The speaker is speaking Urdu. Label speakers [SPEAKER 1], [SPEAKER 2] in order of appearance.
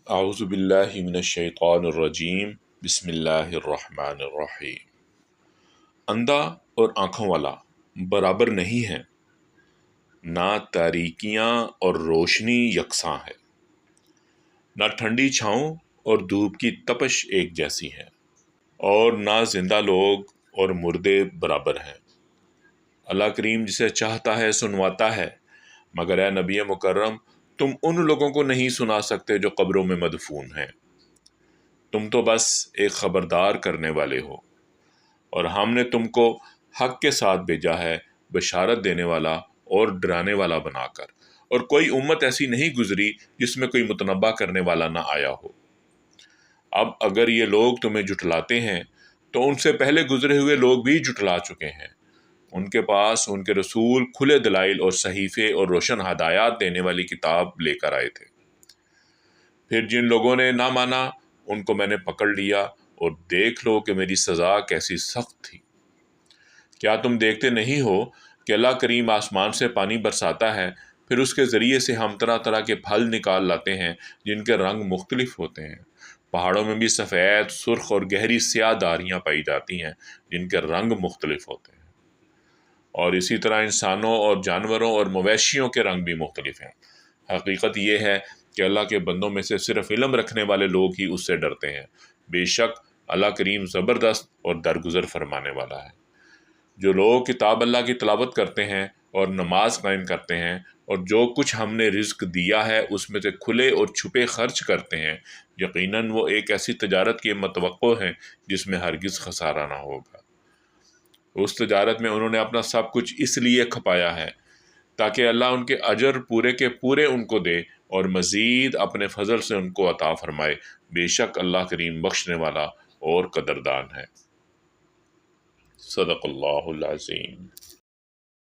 [SPEAKER 1] اعوذ باللہ من الشیطان الرجیم بسم اللہ الرحمن الرحیم۔ اندھا اور آنکھوں والا برابر نہیں ہیں، نہ تاریکیاں اور روشنی یکساں ہے، نہ ٹھنڈی چھاؤں اور دھوپ کی تپش ایک جیسی ہیں، اور نہ زندہ لوگ اور مردے برابر ہیں۔ اللہ کریم جسے چاہتا ہے سنواتا ہے، مگر اے نبی مکرم تم ان لوگوں کو نہیں سنا سکتے جو قبروں میں مدفون ہیں۔ تم تو بس ایک خبردار کرنے والے ہو، اور ہم نے تم کو حق کے ساتھ بھیجا ہے، بشارت دینے والا اور ڈرانے والا بنا کر، اور کوئی امت ایسی نہیں گزری جس میں کوئی متنبہ کرنے والا نہ آیا ہو۔ اب اگر یہ لوگ تمہیں جھٹلاتے ہیں تو ان سے پہلے گزرے ہوئے لوگ بھی جھٹلا چکے ہیں۔ ان کے پاس ان کے رسول کھلے دلائل اور صحیفے اور روشن ہدایات دینے والی کتاب لے کر آئے تھے۔ پھر جن لوگوں نے نہ مانا ان کو میں نے پکڑ لیا، اور دیکھ لو کہ میری سزا کیسی سخت تھی۔ کیا تم دیکھتے نہیں ہو کہ اللہ کریم آسمان سے پانی برساتا ہے، پھر اس کے ذریعے سے ہم طرح طرح کے پھل نکال لاتے ہیں جن کے رنگ مختلف ہوتے ہیں۔ پہاڑوں میں بھی سفید، سرخ اور گہری سیاہ داریاں پائی جاتی ہیں جن کے رنگ مختلف ہوتے ہیں، اور اسی طرح انسانوں اور جانوروں اور مویشیوں کے رنگ بھی مختلف ہیں۔ حقیقت یہ ہے کہ اللہ کے بندوں میں سے صرف علم رکھنے والے لوگ ہی اس سے ڈرتے ہیں۔ بے شک اللہ کریم زبردست اور درگزر فرمانے والا ہے۔ جو لوگ کتاب اللہ کی تلاوت کرتے ہیں اور نماز قائم کرتے ہیں، اور جو کچھ ہم نے رزق دیا ہے اس میں سے کھلے اور چھپے خرچ کرتے ہیں، یقیناً وہ ایک ایسی تجارت کی متوقع ہیں جس میں ہرگز خسارہ نہ ہوگا۔ اس تجارت میں انہوں نے اپنا سب کچھ اس لیے کھپایا ہے تاکہ اللہ ان کے اجر پورے کے پورے ان کو دے اور مزید اپنے فضل سے ان کو عطا فرمائے۔ بے شک اللہ کریم بخشنے والا اور قدردان ہے۔ صدق اللہ العظیم۔